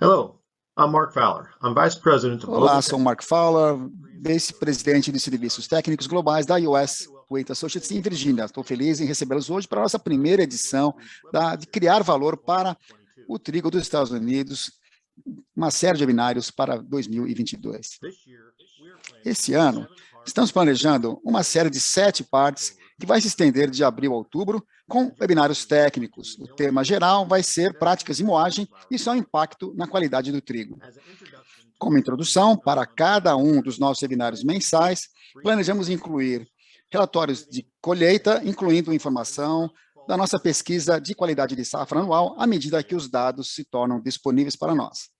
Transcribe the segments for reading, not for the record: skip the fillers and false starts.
Hello, I'm Mark Fowler. I'm Vice President of Olá, sou Mark Fowler, vice-presidente de serviços técnicos globais da US Waite Associates em Virgínia. Estou feliz em recebê-los hoje para a nossa primeira edição de Criar Valor para o Trigo dos Estados Unidos, uma série de webinários para 2022. Esse ano, estamos planejando uma série de 7 partes que vai se estender de abril a outubro, com webinários técnicos. O tema geral vai ser práticas de moagem e seu impacto na qualidade do trigo. Como introdução, para cada um dos nossos webinários mensais, planejamos incluir relatórios de colheita, incluindo informação da nossa pesquisa de qualidade de safra anual, à medida que os dados se tornam disponíveis para nós.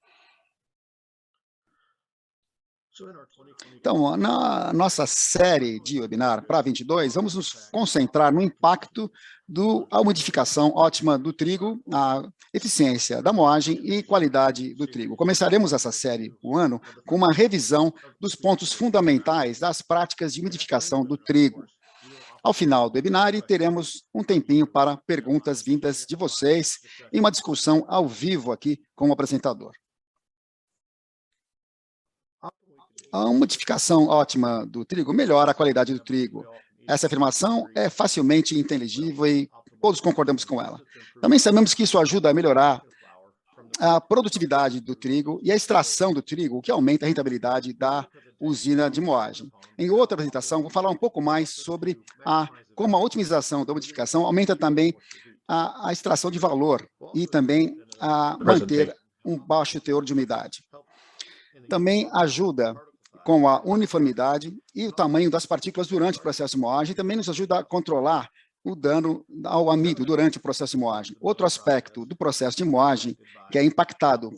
Então, na nossa série de webinar para 22, vamos nos concentrar no impacto da umidificação ótima do trigo, a eficiência da moagem e qualidade do trigo. Começaremos essa série o ano com uma revisão dos pontos fundamentais das práticas de umidificação do trigo. Ao final do webinar, teremos um tempinho para perguntas vindas de vocês e uma discussão ao vivo aqui com o apresentador. A umidificação ótima do trigo melhora a qualidade do trigo. Essa afirmação é facilmente inteligível e todos concordamos com ela. Também sabemos que isso ajuda a melhorar a produtividade do trigo e a extração do trigo, o que aumenta a rentabilidade da usina de moagem. Em outra apresentação, vou falar um pouco mais sobre como a otimização da umidificação aumenta também a extração de valor e também a manter um baixo teor de umidade. Também ajuda com a uniformidade e o tamanho das partículas durante o processo de moagem, também nos ajuda a controlar o dano ao amido durante o processo de moagem. Outro aspecto do processo de moagem que é impactado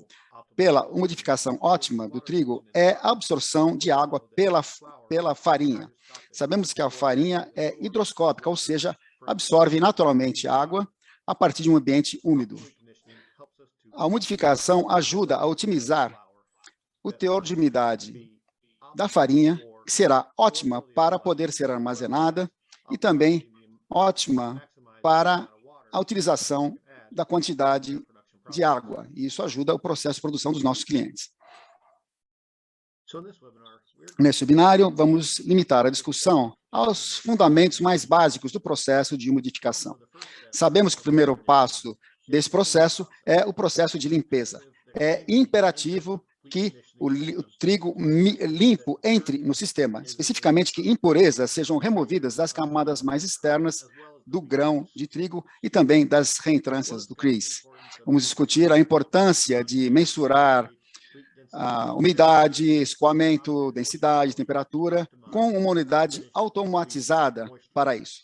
pela umidificação ótima do trigo é a absorção de água pela farinha. Sabemos que a farinha é higroscópica, ou seja, absorve naturalmente água a partir de um ambiente úmido. A umidificação ajuda a otimizar o teor de umidade da farinha, que será ótima para poder ser armazenada e também ótima para a utilização da quantidade de água. E isso ajuda o processo de produção dos nossos clientes. Nesse webinário, vamos limitar a discussão aos fundamentos mais básicos do processo de umidificação. Sabemos que o primeiro passo desse processo é o processo de limpeza. É imperativo que o trigo limpo entre no sistema, especificamente que impurezas sejam removidas das camadas mais externas do grão de trigo e também das reentrâncias do CRIS. Vamos discutir a importância de mensurar a umidade, escoamento, densidade, temperatura, com uma unidade automatizada para isso.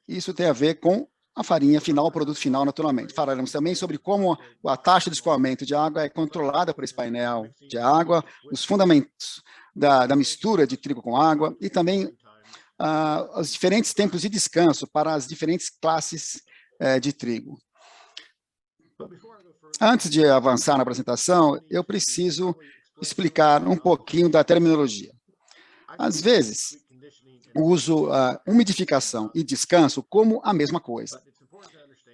Isso tem a ver com a farinha final, o produto final, naturalmente. Falaremos também sobre como a taxa de escoamento de água é controlada por esse painel de água, os fundamentos da mistura de trigo com água e também os diferentes tempos de descanso para as diferentes classes de trigo. Antes de avançar na apresentação, eu preciso explicar um pouquinho da terminologia. Às vezes, uso umidificação e descanso como a mesma coisa.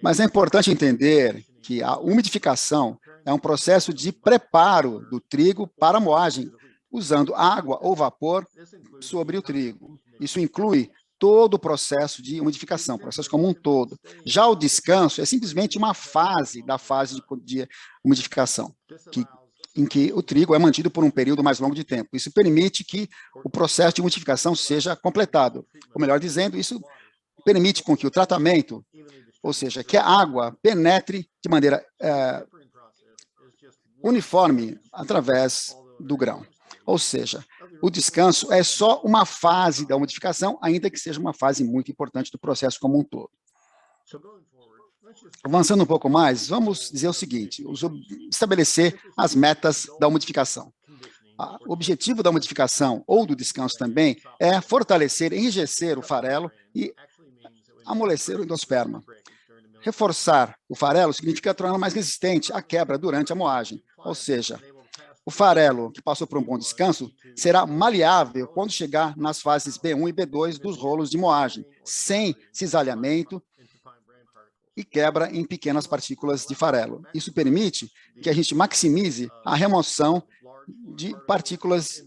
Mas é importante entender que a umidificação é um processo de preparo do trigo para a moagem, usando água ou vapor sobre o trigo. Isso inclui todo o processo de umidificação, o processo como um todo. Já o descanso é simplesmente uma fase da fase de umidificação, em que o trigo é mantido por um período mais longo de tempo. Isso permite que o processo de umidificação seja completado. Ou melhor dizendo, isso permite com que o tratamento, ou seja, que a água penetre de maneira uniforme através do grão. Ou seja, o descanso é só uma fase da umidificação, ainda que seja uma fase muito importante do processo como um todo. Avançando um pouco mais, vamos dizer o seguinte, estabelecer as metas da umidificação. O objetivo da umidificação ou do descanso também é fortalecer, enrijecer o farelo e amolecer o endosperma. Reforçar o farelo significa torná-lo mais resistente à quebra durante a moagem, ou seja, o farelo que passou por um bom descanso será maleável quando chegar nas fases B1 e B2 dos rolos de moagem, sem cisalhamento e quebra em pequenas partículas de farelo. Isso permite que a gente maximize a remoção de partículas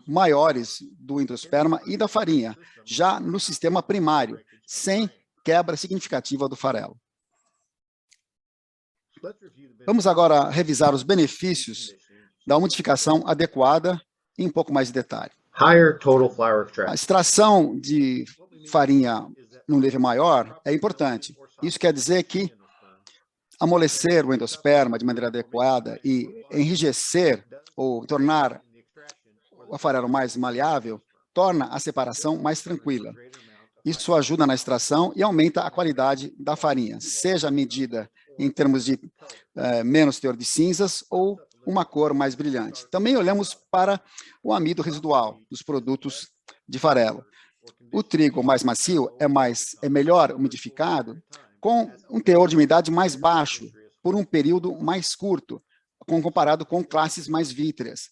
maiores do endosperma e da farinha, já no sistema primário, sem quebra significativa do farelo. Vamos agora revisar os benefícios da umidificação adequada em um pouco mais de detalhe. A extração de farinha num nível maior é importante. Isso quer dizer que amolecer o endosperma de maneira adequada e enrijecer ou tornar o farelo mais maleável torna a separação mais tranquila. Isso ajuda na extração e aumenta a qualidade da farinha, seja medida em termos de menos teor de cinzas ou uma cor mais brilhante. Também olhamos para o amido residual dos produtos de farelo. O trigo mais macio é melhor umidificado com um teor de umidade mais baixo, por um período mais curto, comparado com classes mais vítreas.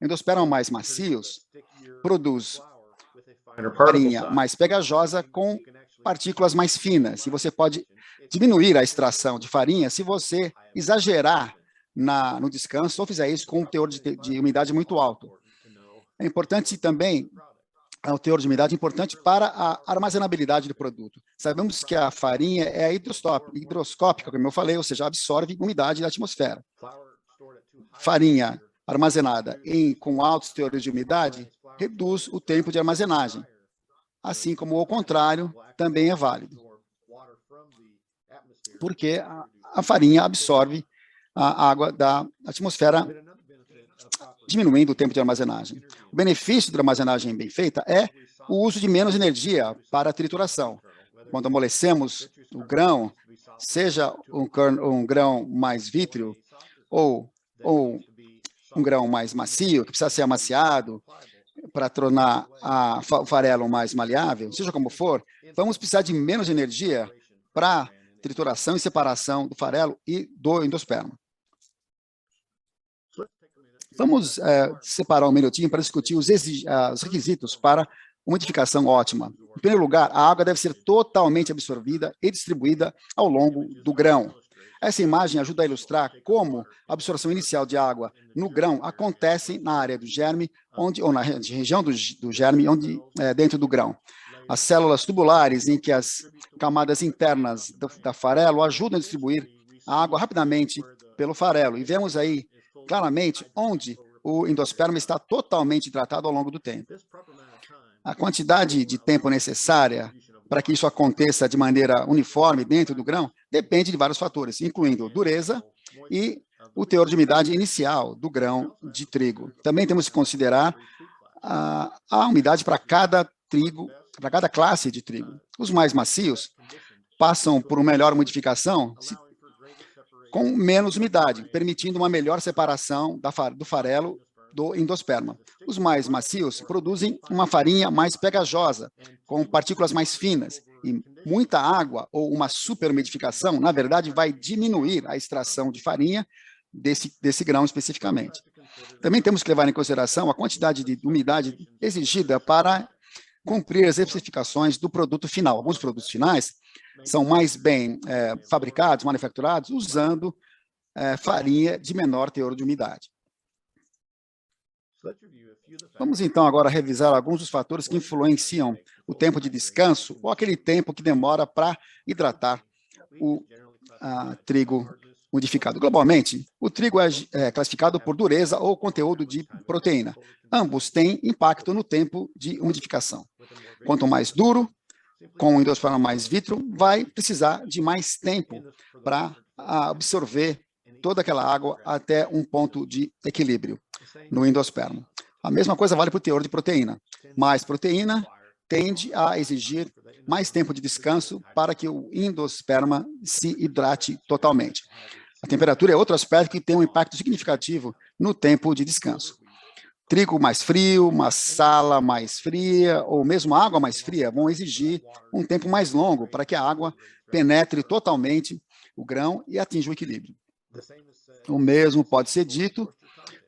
Endosperma mais macios produz farinha mais pegajosa com partículas mais finas, e você pode diminuir a extração de farinha se você exagerar no descanso ou fizer isso com um teor de umidade muito alto. É importante também, o teor de umidade é importante para a armazenabilidade do produto. Sabemos que a farinha é higroscópica, como eu falei, ou seja, absorve umidade da atmosfera. Farinha armazenada com altos teores de umidade reduz o tempo de armazenagem, assim como o contrário também é válido, porque a farinha absorve a água da atmosfera, diminuindo o tempo de armazenagem. O benefício da armazenagem bem feita é o uso de menos energia para a trituração. Quando amolecemos o grão, seja um grão mais vítreo ou um grão mais macio, que precisa ser amaciado para tornar o farelo mais maleável, seja como for, vamos precisar de menos energia para trituração e separação do farelo e do endosperma. Vamos separar um minutinho para discutir os requisitos para umidificação ótima. Em primeiro lugar, a água deve ser totalmente absorvida e distribuída ao longo do grão. Essa imagem ajuda a ilustrar como a absorção inicial de água no grão acontece na área do germe, ou na região do germe, dentro do grão. As células tubulares, em que as camadas internas da farelo ajudam a distribuir a água rapidamente pelo farelo. E vemos aí claramente onde o endosperma está totalmente hidratado ao longo do tempo. A quantidade de tempo necessária para que isso aconteça de maneira uniforme dentro do grão depende de vários fatores, incluindo dureza e o teor de umidade inicial do grão de trigo. Também temos que considerar a umidade para cada classe de trigo. Os mais macios passam por uma melhor umidificação com menos umidade, permitindo uma melhor separação do farelo do endosperma. Os mais macios produzem uma farinha mais pegajosa, com partículas mais finas, e muita água ou uma superumidificação, na verdade, vai diminuir a extração de farinha desse grão especificamente. Também temos que levar em consideração a quantidade de umidade exigida para cumprir as especificações do produto final. Alguns produtos finais são mais bem fabricados, manufaturados, usando farinha de menor teor de umidade. Vamos, então, agora revisar alguns dos fatores que influenciam o tempo de descanso ou aquele tempo que demora para hidratar o trigo umidificado. Globalmente, o trigo é classificado por dureza ou conteúdo de proteína. Ambos têm impacto no tempo de umidificação. Quanto mais duro, com o endosperma mais vítreo, vai precisar de mais tempo para absorver toda aquela água até um ponto de equilíbrio no endosperma. A mesma coisa vale para o teor de proteína. Mais proteína tende a exigir mais tempo de descanso para que o endosperma se hidrate totalmente. A temperatura é outro aspecto que tem um impacto significativo no tempo de descanso. Trigo mais frio, uma sala mais fria, ou mesmo água mais fria, vão exigir um tempo mais longo para que a água penetre totalmente o grão e atinja o equilíbrio. O mesmo pode ser dito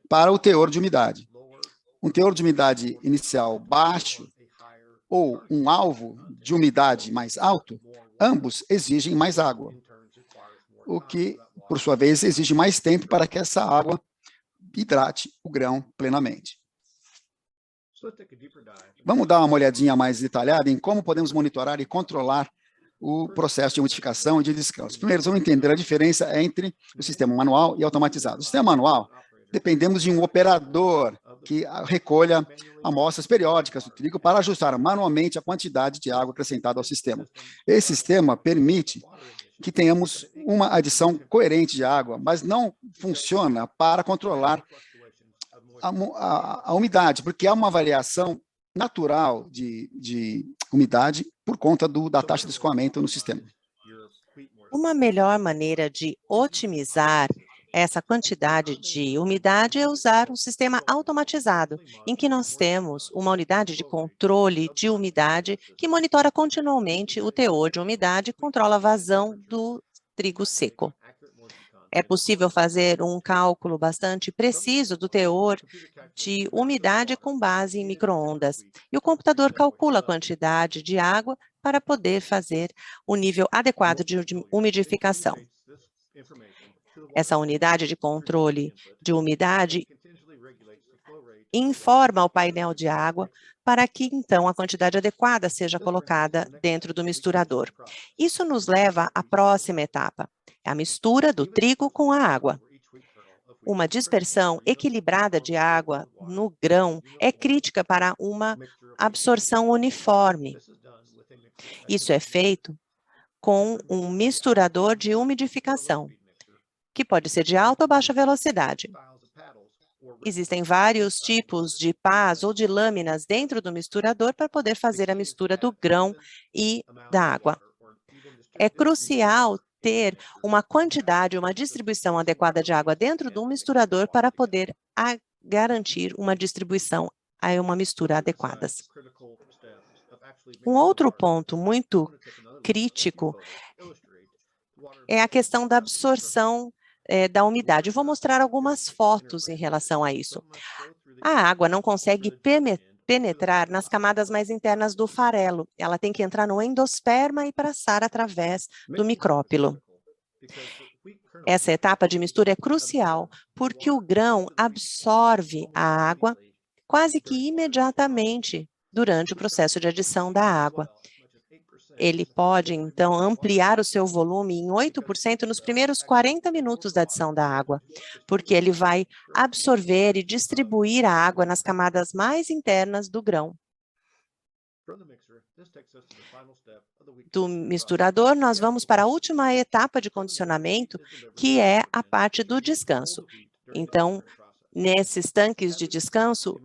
para o teor de umidade. Um teor de umidade inicial baixo ou um alvo de umidade mais alto, ambos exigem mais água. o que, por sua vez, exige mais tempo para que essa água hidrate o grão plenamente. Vamos dar uma olhadinha mais detalhada em como podemos monitorar e controlar o processo de umidificação e de descanso. Primeiro, vamos entender a diferença entre o sistema manual e automatizado. O sistema manual, dependemos de um operador que recolha amostras periódicas do trigo para ajustar manualmente a quantidade de água acrescentada ao sistema. Esse sistema permite que tenhamos uma adição coerente de água, mas não funciona para controlar a umidade, porque há uma variação natural de umidade por conta da taxa de escoamento no sistema. Uma melhor maneira de otimizar essa quantidade de umidade é usar um sistema automatizado, em que nós temos uma unidade de controle de umidade que monitora continuamente o teor de umidade e controla a vazão do trigo seco. É possível fazer um cálculo bastante preciso do teor de umidade com base em micro-ondas. E o computador calcula a quantidade de água para poder fazer o nível adequado de umidificação. Essa unidade de controle de umidade informa o painel de água para que, então, a quantidade adequada seja colocada dentro do misturador. Isso nos leva à próxima etapa, a mistura do trigo com a água. Uma dispersão equilibrada de água no grão é crítica para uma absorção uniforme. Isso é feito com um misturador de umidificação, que pode ser de alta ou baixa velocidade. Existem vários tipos de pás ou de lâminas dentro do misturador para poder fazer a mistura do grão e da água. É crucial ter uma quantidade, uma distribuição adequada de água dentro do misturador para poder garantir uma distribuição e uma mistura adequadas. Um outro ponto muito crítico é a questão da absorção da umidade. Eu vou mostrar algumas fotos em relação a isso. A água não consegue penetrar nas camadas mais internas do farelo. Ela tem que entrar no endosperma e passar através do micrópilo. Essa etapa de mistura é crucial, porque o grão absorve a água quase que imediatamente durante o processo de adição da água. Ele pode, então, ampliar o seu volume em 8% nos primeiros 40 minutos da adição da água, porque ele vai absorver e distribuir a água nas camadas mais internas do grão. Do misturador, nós vamos para a última etapa de condicionamento, que é a parte do descanso. Então, nesses tanques de descanso,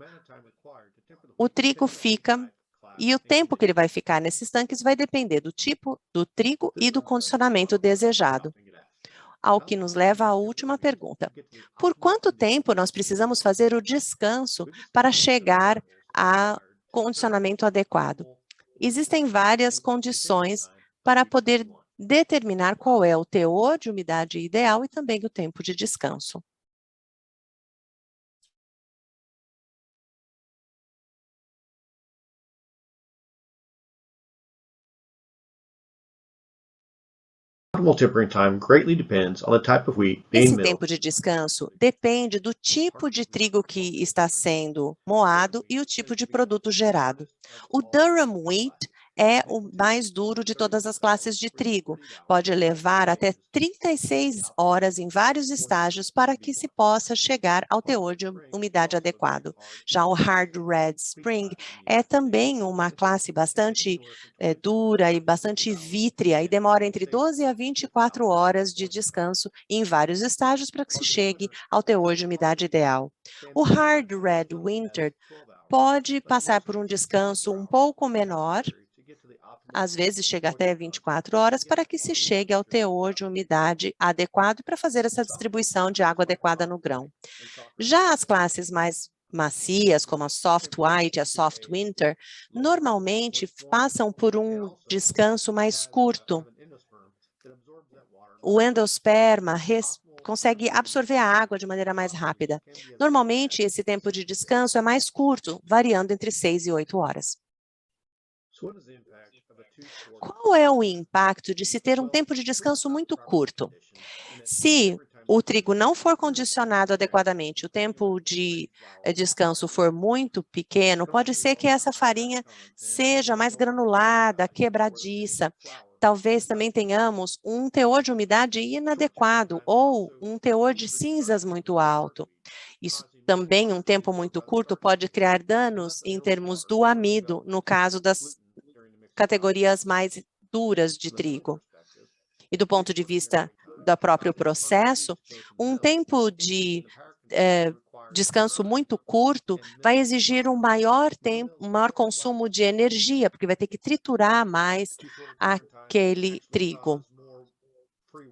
o trigo fica, e o tempo que ele vai ficar nesses tanques vai depender do tipo do trigo e do condicionamento desejado. Ao que nos leva à última pergunta. Por quanto tempo nós precisamos fazer o descanso para chegar a condicionamento adequado? Existem várias condições para poder determinar qual é o teor de umidade ideal e também o tempo de descanso. Esse tempo de descanso depende do tipo de trigo que está sendo moado e o tipo de produto gerado. O Durum Wheat é o mais duro de todas as classes de trigo. Pode levar até 36 horas em vários estágios para que se possa chegar ao teor de umidade adequado. Já o Hard Red Spring é também uma classe bastante dura e bastante vítrea e demora entre 12 a 24 horas de descanso em vários estágios para que se chegue ao teor de umidade ideal. O Hard Red Winter pode passar por um descanso um pouco menor, às vezes chega até 24 horas, para que se chegue ao teor de umidade adequado para fazer essa distribuição de água adequada no grão. Já as classes mais macias, como a Soft White e a Soft Winter, normalmente passam por um descanso mais curto. O endosperma consegue absorver a água de maneira mais rápida. Normalmente, esse tempo de descanso é mais curto, variando entre 6 e 8 horas. Qual é o impacto de se ter um tempo de descanso muito curto? Se o trigo não for condicionado adequadamente, o tempo de descanso for muito pequeno, pode ser que essa farinha seja mais granulada, quebradiça. Talvez também tenhamos um teor de umidade inadequado ou um teor de cinzas muito alto. Isso também, um tempo muito curto, pode criar danos em termos do amido, no caso das categorias mais duras de trigo. E do ponto de vista do próprio processo, um tempo de descanso muito curto vai exigir um maior consumo de energia, porque vai ter que triturar mais aquele trigo.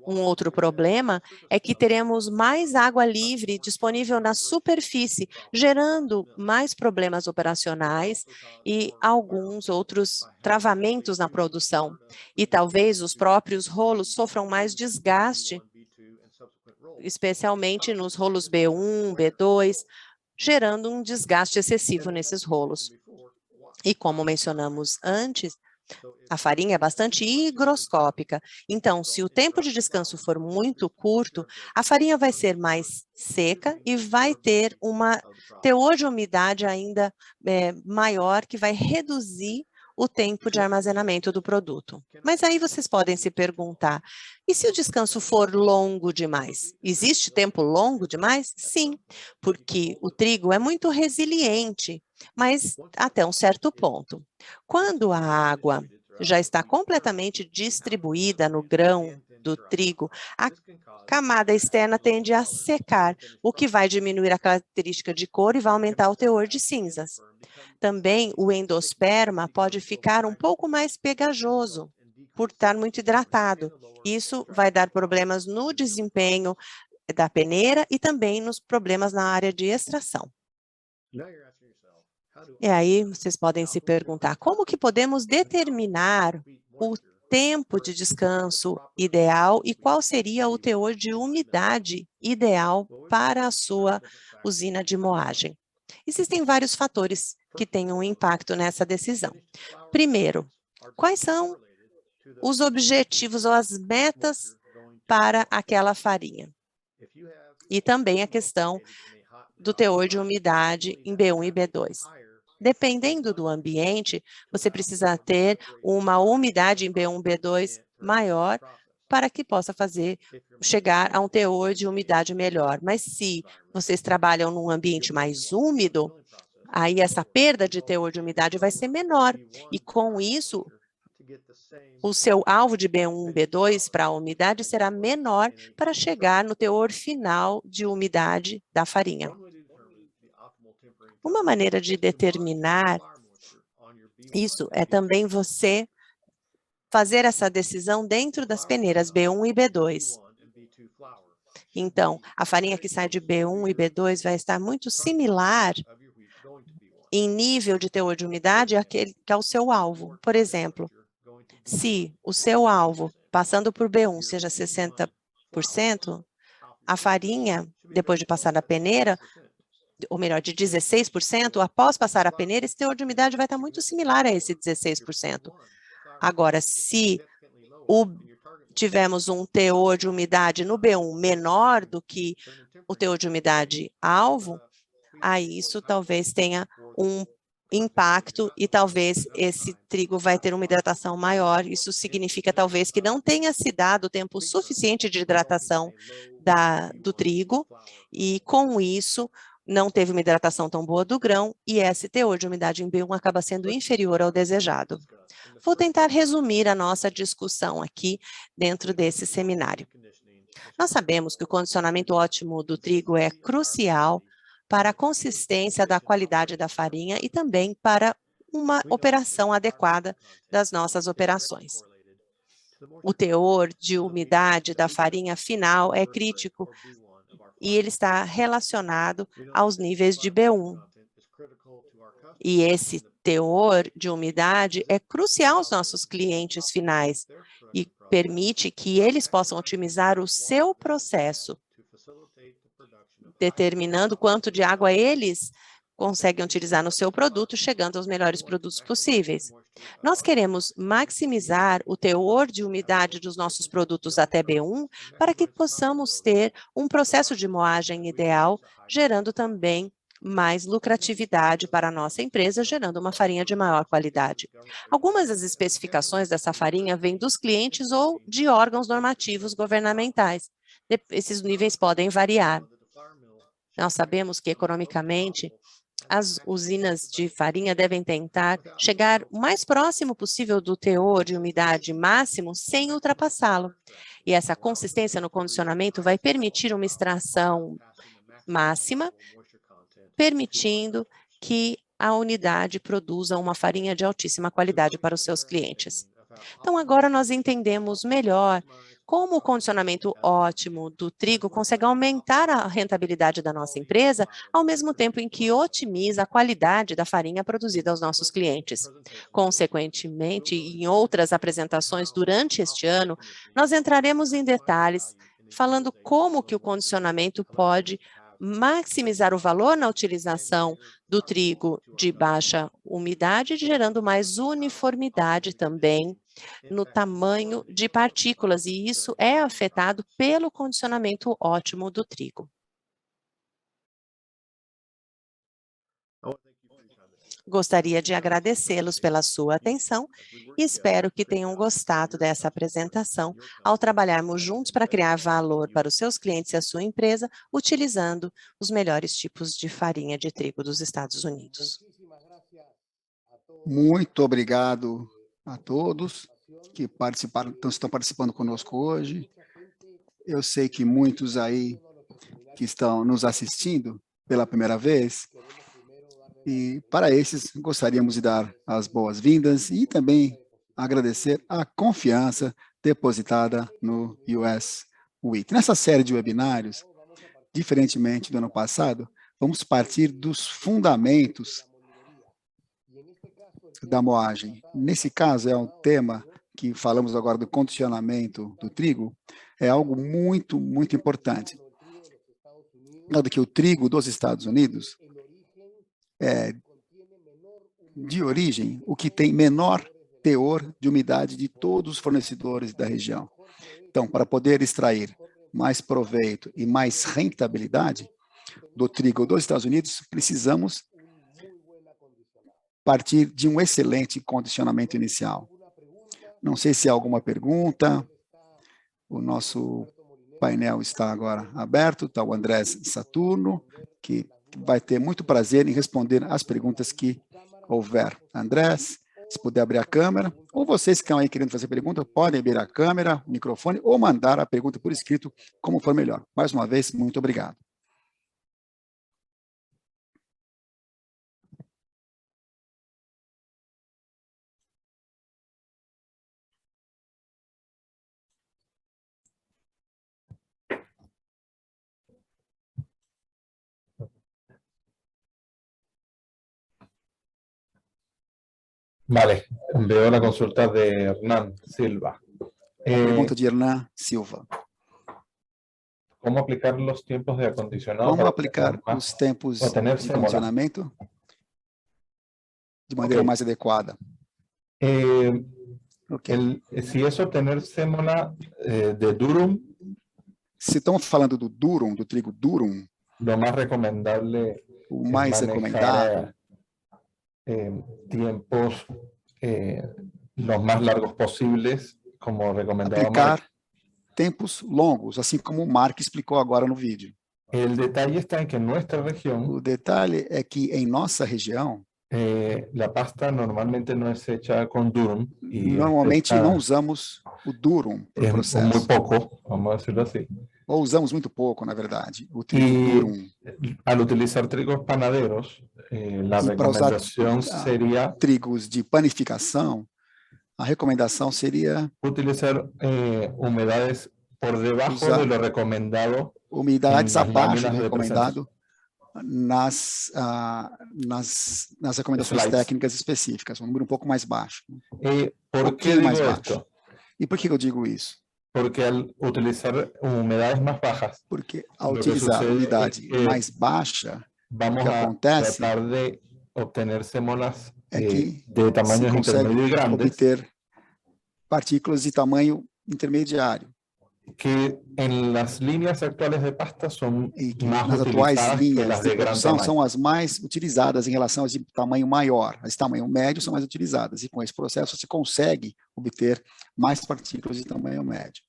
Um outro problema é que teremos mais água livre disponível na superfície, gerando mais problemas operacionais e alguns outros travamentos na produção. E talvez os próprios rolos sofram mais desgaste, especialmente nos rolos B1, B2, gerando um desgaste excessivo nesses rolos. E como mencionamos antes, a farinha é bastante higroscópica, então, se o tempo de descanso for muito curto, a farinha vai ser mais seca e vai ter uma teor de umidade ainda maior, que vai reduzir o tempo de armazenamento do produto. Mas aí vocês podem se perguntar, e se o descanso for longo demais? Existe tempo longo demais? Sim, porque o trigo é muito resiliente, mas até um certo ponto. Quando a água já está completamente distribuída no grão do trigo, a camada externa tende a secar, o que vai diminuir a característica de cor e vai aumentar o teor de cinzas. Também o endosperma pode ficar um pouco mais pegajoso, por estar muito hidratado. Isso vai dar problemas no desempenho da peneira e também nos problemas na área de extração. E aí vocês podem se perguntar, como que podemos determinar o tempo de descanso ideal e qual seria o teor de umidade ideal para a sua usina de moagem? Existem vários fatores que têm um impacto nessa decisão. Primeiro, quais são os objetivos ou as metas para aquela farinha? E também a questão do teor de umidade em B1 e B2. Dependendo do ambiente, você precisa ter uma umidade em B1, B2 maior para que possa chegar a um teor de umidade melhor. Mas se vocês trabalham num ambiente mais úmido, aí essa perda de teor de umidade vai ser menor. E com isso, o seu alvo de B1, B2 para a umidade será menor para chegar no teor final de umidade da farinha. Uma maneira de determinar isso é também você fazer essa decisão dentro das peneiras B1 e B2. Então, a farinha que sai de B1 e B2 vai estar muito similar em nível de teor de umidade àquele que é o seu alvo. Por exemplo, se o seu alvo, passando por B1, seja 60%, a farinha, depois de passar da peneira, ou melhor, de 16%, após passar a peneira, esse teor de umidade vai estar muito similar a esse 16%. Agora, se tivermos um teor de umidade no B1 menor do que o teor de umidade alvo, aí isso talvez tenha um impacto e talvez esse trigo vai ter uma hidratação maior. Isso significa talvez que não tenha se dado tempo suficiente de hidratação do trigo e com isso não teve uma hidratação tão boa do grão e esse teor de umidade em B1 acaba sendo inferior ao desejado. Vou tentar resumir a nossa discussão aqui dentro desse seminário. Nós sabemos que o condicionamento ótimo do trigo é crucial para a consistência da qualidade da farinha e também para uma operação adequada das nossas operações. O teor de umidade da farinha final é crítico e ele está relacionado aos níveis de B1. E esse teor de umidade é crucial aos nossos clientes finais e permite que eles possam otimizar o seu processo, determinando quanto de água eles conseguem utilizar no seu produto, chegando aos melhores produtos possíveis. Nós queremos maximizar o teor de umidade dos nossos produtos até B1 para que possamos ter um processo de moagem ideal, gerando também mais lucratividade para a nossa empresa, gerando uma farinha de maior qualidade. Algumas das especificações dessa farinha vêm dos clientes ou de órgãos normativos governamentais. Esses níveis podem variar. Nós sabemos que, economicamente, as usinas de farinha devem tentar chegar o mais próximo possível do teor de umidade máximo sem ultrapassá-lo. E essa consistência no condicionamento vai permitir uma extração máxima, permitindo que a unidade produza uma farinha de altíssima qualidade para os seus clientes. Então, agora nós entendemos melhor como o condicionamento ótimo do trigo consegue aumentar a rentabilidade da nossa empresa, ao mesmo tempo em que otimiza a qualidade da farinha produzida aos nossos clientes. Consequentemente, em outras apresentações durante este ano, nós entraremos em detalhes falando como que o condicionamento pode maximizar o valor na utilização do trigo de baixa umidade, gerando mais uniformidade também no tamanho de partículas, e isso é afetado pelo condicionamento ótimo do trigo. Gostaria de agradecê-los pela sua atenção e espero que tenham gostado dessa apresentação ao trabalharmos juntos para criar valor para os seus clientes e a sua empresa, utilizando os melhores tipos de farinha de trigo dos Estados Unidos. Muito obrigado a todos que participaram, estão participando conosco hoje. Eu sei que muitos aí que estão nos assistindo pela primeira vez, e para esses gostaríamos de dar as boas-vindas e também agradecer a confiança depositada no US Week. Nessa série de webinários, diferentemente do ano passado, vamos partir dos fundamentos da moagem. Nesse caso, é um tema que falamos agora do condicionamento do trigo, é algo muito, muito importante. Dado que o trigo dos Estados Unidos é de origem o que tem menor teor de umidade de todos os fornecedores da região. Então, para poder extrair mais proveito e mais rentabilidade do trigo dos Estados Unidos, precisamos partir de um excelente condicionamento inicial. Não sei se há alguma pergunta. O nosso painel está agora aberto. Está o Andrés Saturno, que vai ter muito prazer em responder as perguntas que houver. Andrés, se puder abrir a câmera, ou vocês que estão aí querendo fazer pergunta, podem abrir a câmera, o microfone, ou mandar a pergunta por escrito, como for melhor. Mais uma vez, muito obrigado. Vale, veo la consulta de Hernán Silva. Pergunta de Hernán Silva. ¿Cómo aplicar los tiempos de acondicionado? Como aplicar os tempos de condicionamento de maneira mais adequada? Se é obter sêmola de durum, se estamos falando do durum, do trigo durum, o mais recomendável tiempos los más largos posibles, como recomendaba aplicar tempos longos, assim como o Mark explicou agora no vídeo. El detalle está en que en nuestra región, o detalhe é que em nossa região, la pasta normalmente no es hecha con durum. Normalmente não usamos o durum para o processo. Muy poco, vamos a decirlo así. Ou usamos muito pouco, na verdade, o trigo durum. Al utilizar trigos panaderos, la recomendación sería trigos de panificação, a recomendação seria utilizar umidades por debajo de lo recomendado, umidades abaixo do recomendado nas recomendações técnicas específicas, um número um pouco mais baixo. Por que mais baixo? E por que eu digo isso? Porque ao utilizar umidades mais baixas, porque ao utilizar umidade mais baixa, vamos que a acontece tratar de obtener sémolas é que de se tamaños consegue intermedios y grandes, obter partículas de tamanho intermediário, que en las líneas actuales de pasta son e que más nas atuais utilizadas que linhas las de de gran produção tamaño. são as mais utilizadas em relação às de tamanho maior. As de tamanho médio são mais utilizadas, e com esse processo você consegue obter mais partículas de tamanho médio.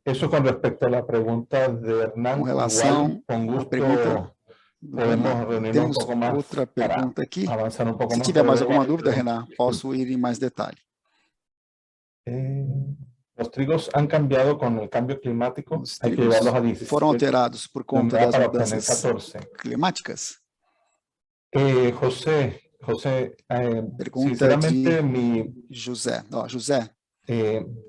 Eso con respecto a la pregunta de Hernán. Com relação Igual, con à gusto, pergunta do podemos Renan. reunirnos Temos un poco más outra para pergunta aqui. avanzar un poco Se más. tiver mais pero alguma igual, dúvida, Renan, posso ir em mais detalhe. Los trigos han cambiado con el cambio climático. Os Hay que trigos llevarlos a 17 foram alterados por de conta humedad das para obtener mudanças 14. climáticas? José, Pergunta sinceramente, de José. José,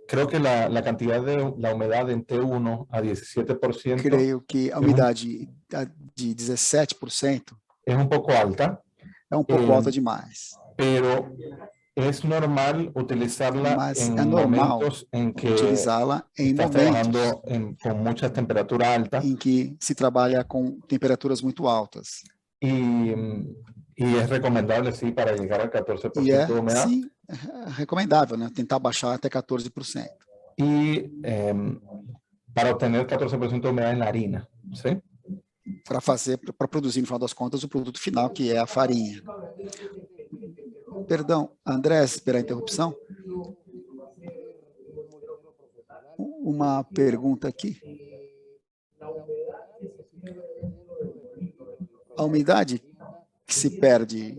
creo que la cantidad de la humedad en T1 a 17% creio que a umidade de 17% es un poco alta, é um pouco alta demais. pero es normal utilizarla Mas en é normal momentos en que utilizá-la em estás momentos trabajando con muchas temperaturas altas em que se trabalha com temperaturas muito altas. y es recomendable, sí, para llegar al 14% E é, de humedad. sim, recomendável, né? Tentar baixar até 14%. Y para obtener 14% de humedad en la harina, ¿sí? Para produzir, no final das contas, o produto final, que é a farinha. Perdão, Andrés, pela interrupção. Uma pergunta aqui. A umidade que se perde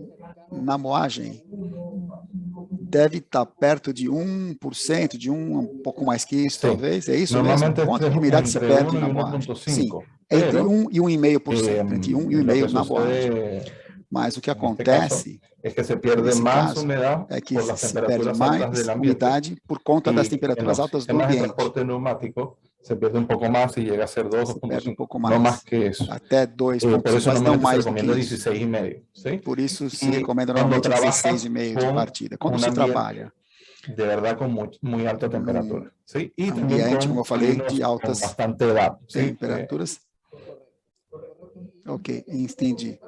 na moagem deve estar perto de 1%, de um pouco mais que isso, Sim. talvez. É isso Normalmente mesmo? Quanto de umidade se perde na 1 e moagem? 1,5. Sim, entre 1 e 1,5%, entre 1 e Lo que 1,5% na moagem. sucede Mas o que en este acontece caso es que se pierde nesse más caso humedad é que por las se perde temperaturas altas mais del ambiente. umidade por conta das Y en temperaturas los altas do sistemas de ambiente. transporte neumático se pierde un poco más y llega a ser 2, Se perde um 2.5, pouco no mais, más que eso. até Por 2,5, eso mas não normalmente se mais do que recomienda isso. 16,5, ¿sí? Por isso se Y recomenda cuando normalmente trabajas 16,5 de con partida. Quando un se ambiente trabalha de verdad con muy alta temperatura, ¿sí? Y también ambiente, como eu con falei, molinos de con altas bastante edad, ¿sí? temperaturas. Ok, entendi.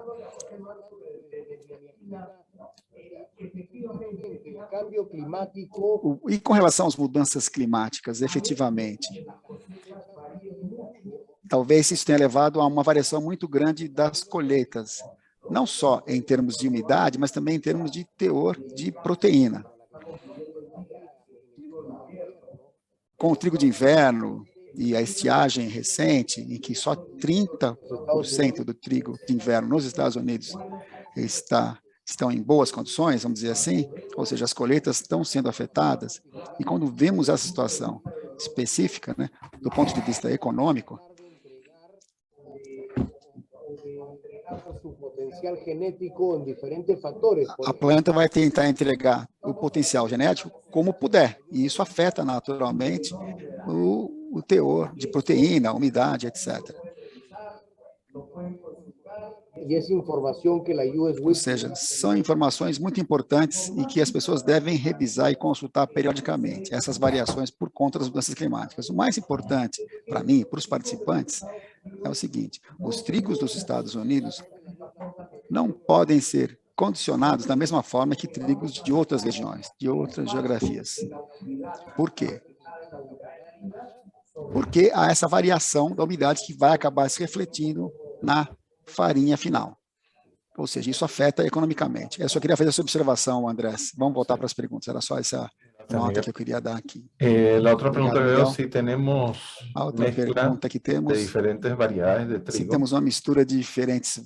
E com relação às mudanças climáticas, efetivamente, talvez isso tenha levado a uma variação muito grande das colheitas, não só em termos de umidade, mas também em termos de teor de proteína. Com o trigo de inverno e a estiagem recente, em que só 30% do trigo de inverno nos Estados Unidos estão em boas condições, vamos dizer assim, ou seja, as colheitas estão sendo afetadas, e quando vemos essa situação específica, né, do ponto de vista econômico, a planta vai tentar entregar o potencial genético como puder, e isso afeta naturalmente o teor de proteína, a umidade, etc. Ou seja, são informações muito importantes e que as pessoas devem revisar e consultar periodicamente, essas variações por conta das mudanças climáticas. O mais importante para mim, para os participantes, é o seguinte: os trigos dos Estados Unidos não podem ser condicionados da mesma forma que trigos de outras regiões, de outras geografias. Por quê? Porque há essa variação da umidade que vai acabar se refletindo na farinha final. Ou seja, isso afeta economicamente. Eu só queria fazer essa observação, Andrés. Vamos voltar para as perguntas. Era só essa nota que eu queria dar aqui. La otra pregunta que veo, si tenemos a outra pergunta que temos, de diferentes variedades de trigo. Se temos uma mistura de diferentes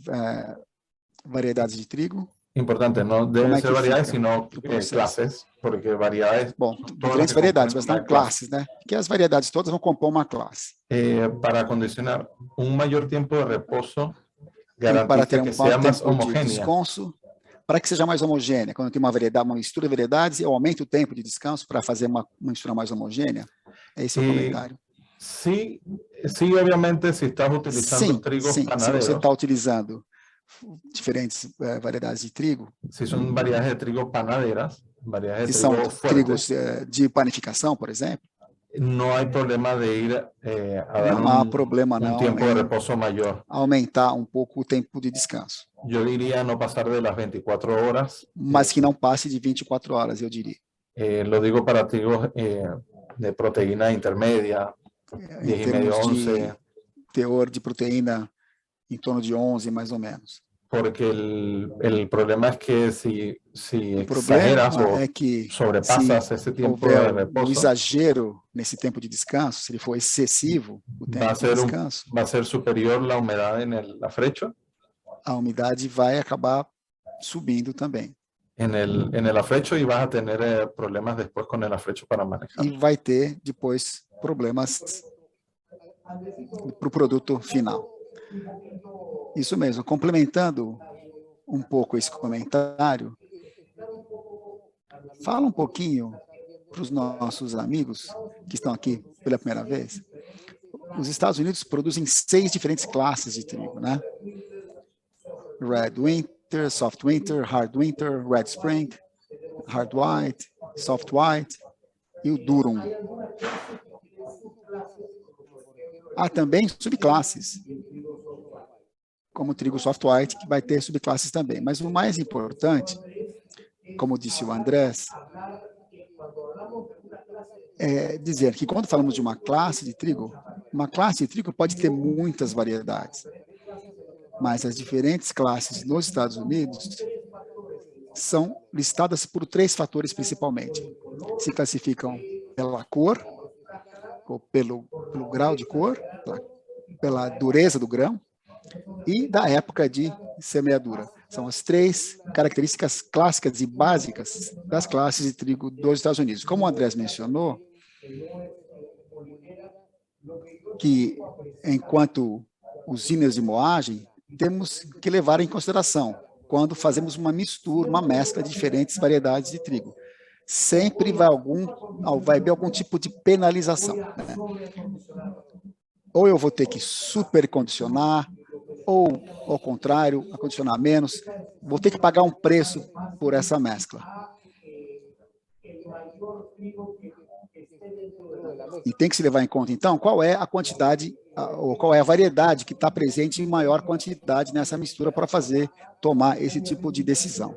variedades de trigo. Importante, no deben ser variedades, sino clases, porque variedades... Bom, diferentes variedades, mas não classes, né? Porque as variedades todas vão compor uma classe. Para condicionar maior tempo de repouso, para ter que seja mais tempo de homogênea. descanso, para que seja mais homogênea. Quando tem uma variedade, uma mistura de variedades, eu aumento o tempo de descanso para fazer uma mistura mais homogênea. Esse é o comentário. Sim, obviamente, se estás utilizando trigos panaderos. Se você está utilizando diferentes variedades de trigo. Se são variedades de trigo panaderas, variedades de trigo trigo trigos de panificação, por exemplo. no hay problema de ir a dar Não há problema un não tiempo de em reposo mayor. aumentar um pouco o tempo de descanso, Yo diría no pasar de las 24 horas. mas que não passe de 24 horas, eu diria. Lo digo para trigos de proteína intermedia, Em 10 y medio, termos 11, de teor de proteína em torno de 11, mais ou menos. porque el problema es que si O problema exageras o é que se sobrepasas ese tiempo de houver um reposo, exagero nesse tempo de descanso, se ele for excessivo o va tempo a de ser, descanso, va a ser superior la humedad en el afrecho. a umidade vai acabar subindo também. En el afrecho y vas a tener problemas después con el afrecho para manejar. E vai ter depois problemas para o produto final. Isso mesmo, complementando um pouco esse comentário, fala um pouquinho para os nossos amigos que estão aqui pela primeira vez. Os Estados Unidos produzem 6 diferentes classes de trigo, né? Red Winter, Soft Winter, Hard Winter, Red Spring, Hard White, Soft White e o Durum. Há também subclasses, como o trigo Soft White, que vai ter subclasses também. Mas o mais importante, como disse o Andrés, é dizer que quando falamos de uma classe de trigo pode ter muitas variedades. Mas as diferentes classes nos Estados Unidos são listadas por 3 fatores principalmente. Se classificam pela cor, ou pelo grau de cor, pela dureza do grão e da época de semeadura. São as 3 características clássicas e básicas das classes de trigo dos Estados Unidos. Como o Andrés mencionou, que enquanto usinas de moagem, temos que levar em consideração quando fazemos uma mistura, uma mescla de diferentes variedades de trigo. Sempre vai haver algum tipo de penalização, né? Ou eu vou ter que supercondicionar, ou, ao contrário, acondicionar menos, vou ter que pagar um preço por essa mescla. E tem que se levar em conta, então, qual é a quantidade, ou qual é a variedade que está presente em maior quantidade nessa mistura para tomar esse tipo de decisão.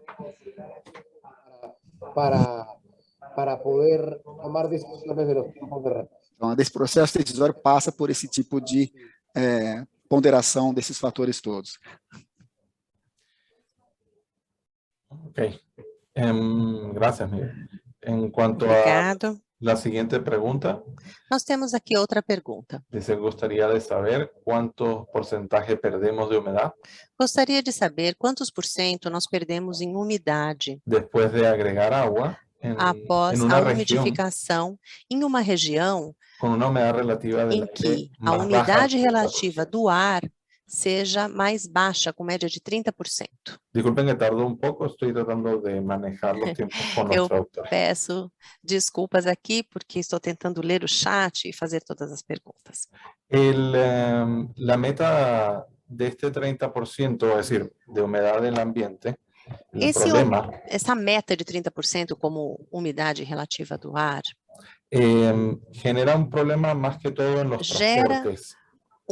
Para poder tomar decisões de los tipos de reposo. Então, esse processo decisório passa por esse tipo de ponderação desses fatores todos. Ok. Gracias, Miguel. En cuanto Obrigado. a la siguiente pregunta, Nós temos aqui outra pergunta. dice, gustaría de saber cuánto porcentaje perdemos de humedad Gostaria de saber quantos por cento nós perdemos em umidade después de agregar agua após en una a región umidificação em uma região con una humedad relativa del em aire que a más baja umidade que otra relativa do ar seja mais baixa, com média de 30%. Disculpen que tardo un poco, estoy tratando de manejar los tiempos con Eu nuestro autor. peço desculpas aqui, porque estou tentando ler o chat e fazer todas as perguntas. La meta de este 30%, es decir, de humedad del ambiente, el problema Essa meta de 30% como umidade relativa do ar genera un problema más que todo en los Gera transportes.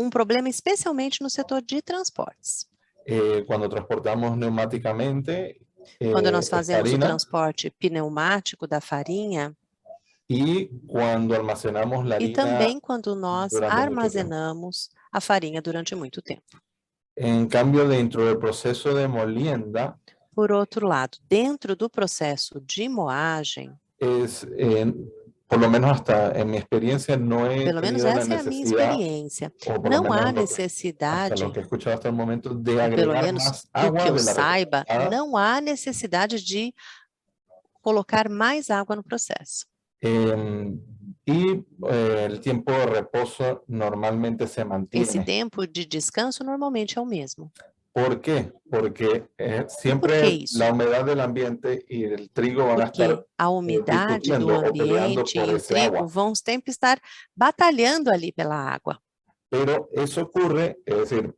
problema especialmente no setor de transportes. Cuando transportamos neumáticamente Quando nós fazemos o farina, transporte pneumático da farinha y cuando almacenamos la e harina também quando nós durante muito armazenamos a farinha durante muito tempo. En cambio, dentro del proceso de molienda, Por outro lado, dentro do processo de moagem, es, por lo menos hasta en mi experiencia, no he pelo menos tenido la essa é a minha necesidad, experiência, o por lo não menos há hasta necessidade, lo que he escuchado hasta el momento, de pelo agregar menos más do agua que eu de la saiba, recomendada. não há necessidade de colocar mais água no processo. Y el tiempo de reposo normalmente se Esse mantiene. tempo de descanso normalmente é o mesmo. ¿Por qué? Porque siempre Por qué isso? la humedad del ambiente y el trigo van a Porque estar a umidade discutindo do ou peleando ambiente por e o esse trigo agua. vão sempre estar batalhando ali pela água. Pero eso ocurre, es decir,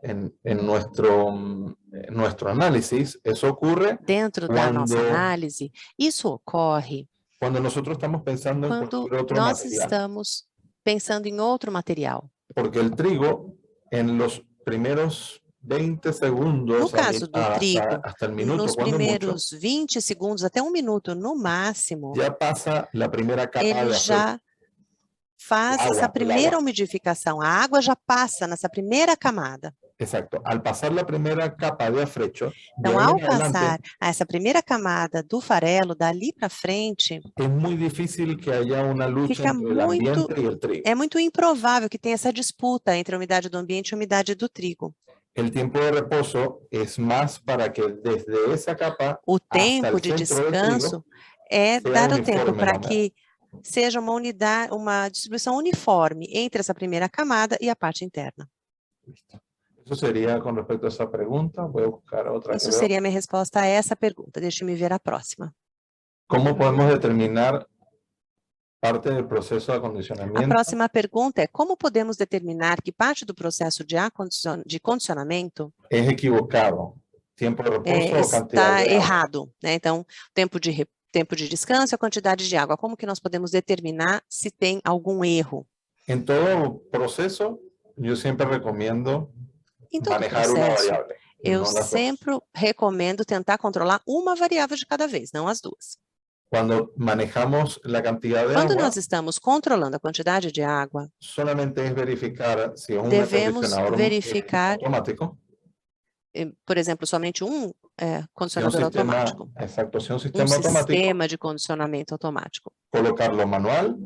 en nuestro análisis, eso ocurre Dentro da nossa quando análise, isso ocorre Cuando nosotros estamos pensando en quando cualquier otro nós material, estamos pensando em outro material. porque el trigo en los primeros 20 segundos No caso do trigo, hasta el minuto, nos cuando mucho, primeiros 20 segundos, até 1 minuto no máximo, ya pasa la primera capa ele de já faz El essa agua, el primeira agua. umidificação. A água já passa nessa primeira camada. Exacto. Al pasar la primera capa de afrecho, de Então, ahí ao en adelante, passar essa primeira camada do farelo, dali para frente, es muy difícil que haya una lucha fica entre el muito, ambiente y el trigo. é muito improvável que tenha essa disputa entre a umidade do ambiente e a umidade do trigo. El tiempo de reposo es más para que desde esa capa O hasta tempo el de centro del descanso trigo é sea dar o tempo uniforme, para más o menos. que seja uma unidade, uma distribuição uniforme entre essa primeira camada e a parte interna. Listo. Eso sería con respecto a esa pregunta. Voy a buscar otra que Isso veo. seria a minha resposta a essa pergunta. Deixe-me ver a próxima. ¿Cómo podemos determinar parte del proceso de A acondicionamiento próxima pergunta é: como podemos determinar que parte do processo de condicionamento es equivocado? ¿Tiempo de reposo o cantidad está de agua? errado, né? Então, tempo de descanso e a quantidade de água. Como que nós podemos determinar se tem algum erro? En todo proceso, yo siempre recomiendo Em todo o manejar una processo, variable, eu no las dos. sempre recomendo tentar controlar uma variável de cada vez, não as duas. Cuando manejamos la cantidad de Quando agua, nós estamos controlando a quantidade de água, solamente es verificar si es un devemos acondicionador verificar, automático, por exemplo, somente um si es un condicionador sistema, automático, exacto, si es un um sistema automático, sistema de condicionamento automático. colocarlo manual,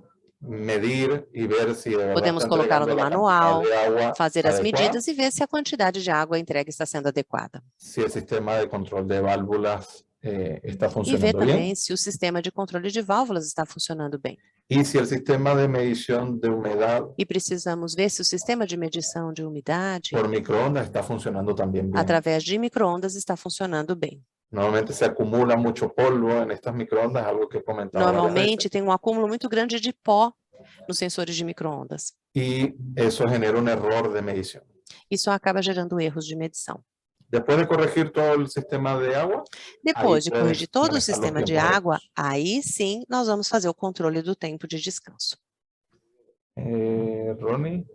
medir y ver si de verdad Podemos está colocá-lo entregando no la manual, cantidad de agua fazer as adecuada, medidas e ver se a quantidade de água entregue está sendo adequada. si el sistema de control de válvulas está E ver funcionando bien, também se o sistema de controle de válvulas está funcionando bem. y si el sistema de medición de humedad E precisamos ver se o sistema de medição de umidade, por microondas está funcionando también bien. através de micro-ondas, está funcionando bem. Normalmente se acumula mucho polvo en estas microondas, algo que he comentado varias Normalmente, veces, tem um acúmulo muito grande de pó nos sensores de micro-ondas. y eso genera un error de medición. Isso acaba gerando erros de medição. Después de corregir todo el sistema de agua, Depois de puedes corrigir todo o manejar los sistema de tiempos de água, aí sim nós vamos fazer o controle do tempo de descanso. Ronnie,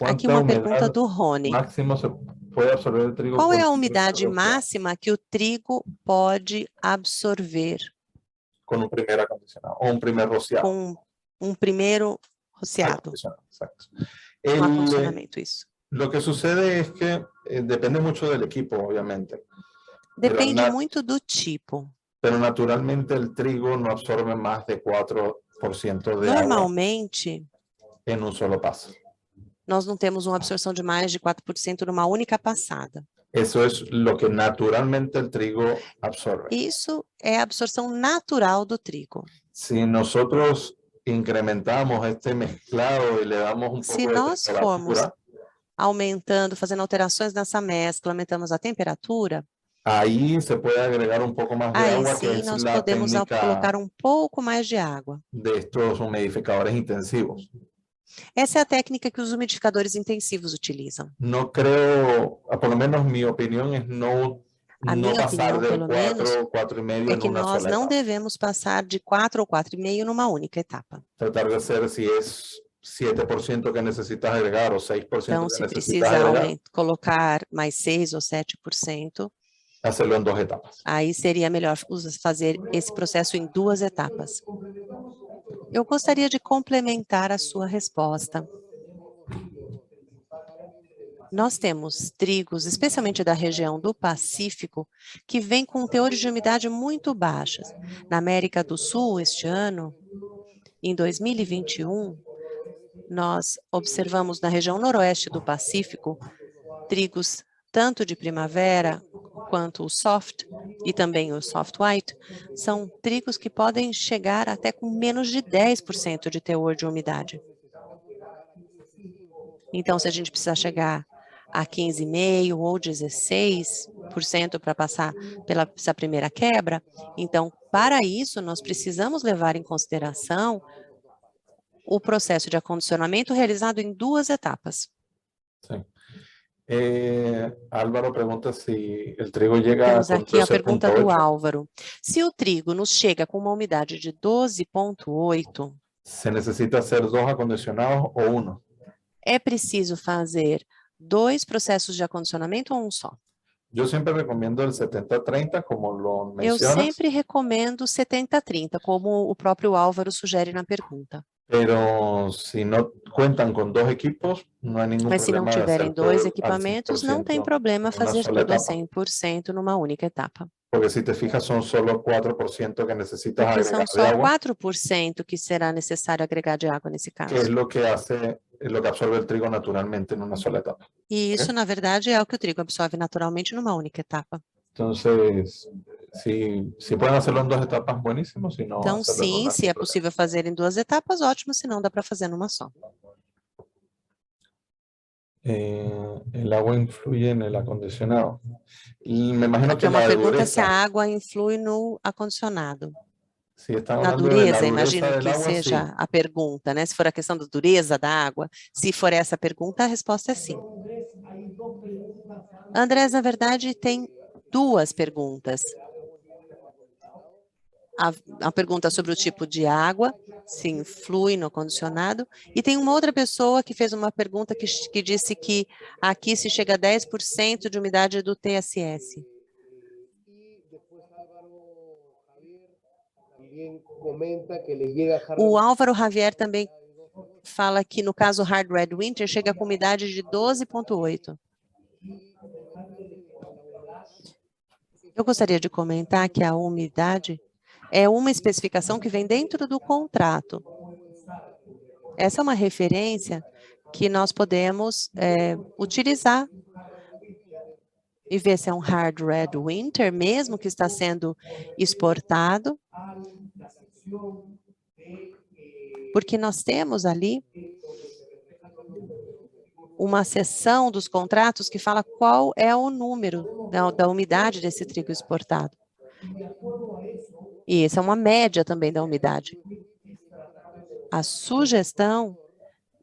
Aqui ¿cuánta uma pergunta humedad do Rony. máximo se puede absorber el trigo? Qual é por a un umidade primer rociado? máxima que o trigo pode absorver Con un primer acondicionado o un primer rociado. com um primeiro rociado? Acondicionado, exacto. Um acondicionamento, isso. Lo que sucede es que depende mucho del equipo, obviamente, Depende muito do tipo. pero naturalmente el trigo no absorbe más de 4% de agua Normalmente, en un solo paso. nós não temos uma absorção de mais de 4% numa única passada. Eso es lo que naturalmente el trigo absorbe. Isso é a absorção natural do trigo. Si nosotros incrementamos este mezclado y le damos un Se poco de nós formos temperatura, aumentando, fazendo alterações nessa mescla, aumentamos a temperatura, ahí se puede agregar un poco más de aí agua, que sim es nós la podemos técnica colocar um pouco mais de água. de estos humidificadores intensivos. Essa é a técnica que os umidificadores intensivos utilizam. No creo, por lo menos mi opinión es no A minha pasar opinião, del pelo menos, 4, 4,5 é en que una nós sola não etapa. devemos passar de 4 ou 4,5 numa única etapa. Tratar de hacer, si es 7% que necesitas agregar o 6% Então, que se necesitas precisa agregar, colocar mais 6 ou 7%, hacerlo en 2 etapas. aí seria melhor fazer esse processo em 2 etapas. Eu gostaria de complementar a sua resposta. Nós temos trigos, especialmente da região do Pacífico, que vêm com teores de umidade muito baixas. Na América do Sul, este ano, em 2021, nós observamos na região noroeste do Pacífico, trigos tanto de primavera quanto o soft e também o soft white, são trigos que podem chegar até com menos de 10% de teor de umidade. Então, se a gente precisar chegar a 15,5% ou 16% para passar pela essa primeira quebra, então, para isso, nós precisamos levar em consideração o processo de acondicionamento realizado em 2 etapas. Sí. Álvaro pregunta si el trigo llega Temos con aqui a pergunta do 12.8, Álvaro. Se o trigo nos chega com uma umidade de 12,8, ¿se necesita hacer 2 acondicionados o 1? é preciso fazer 2 processos de acondicionamento ou um só? Yo siempre recomiendo el 70-30, como lo Eu mencionas, sempre recomendo 70-30, como o próprio Álvaro sugere na pergunta. pero si no cuentan con 2 equipos, no hay ningún Mas se não problema de tiverem hacer 2 todo al equipamentos, não tem 100% problema en una fazer sola tudo a etapa. 100% numa única etapa. Porque si te fijas, son solo 4% que necesitas Porque agregar são de só agua, 4% que será necessário agregar de água nesse que es caso. lo que hace, es lo que absorbe el trigo naturalmente en una sola etapa. E isso, na verdade, é o que o trigo absorve naturalmente numa única etapa. Entonces, si pueden hacerlo en 2 etapas, buenísimo. Si no, Então, hacerlo en sim, una, se sin é problema. possível fazer em 2 etapas, ótimo, se não, dá para fazer numa só. El agua influye en el acondicionado. Y me imagino Aqui que é uma la pergunta se a dureza, água influi no acondicionado. si están Na hablando de la dureza, dureza imagino del que agua, sí. seja a pergunta, né? Se for a questão da dureza da água, se for essa a pergunta, a resposta é sim. Andrés, na verdade, tem 2 perguntas. A pergunta sobre o tipo de água, se influi no acondicionado, e tem uma outra pessoa que fez uma pergunta que disse que aqui se chega a 10% de umidade do TSS. O Álvaro Javier também fala que no caso Hard Red Winter chega com umidade de 12,8. Eu gostaria de comentar que a umidade é uma especificação que vem dentro do contrato. Essa é uma referência que nós podemos utilizar e ver se é um Hard Red Winter mesmo que está sendo exportado, porque nós temos ali uma seção dos contratos que fala qual é o número da umidade desse trigo exportado. E essa é uma média também da umidade. A sugestão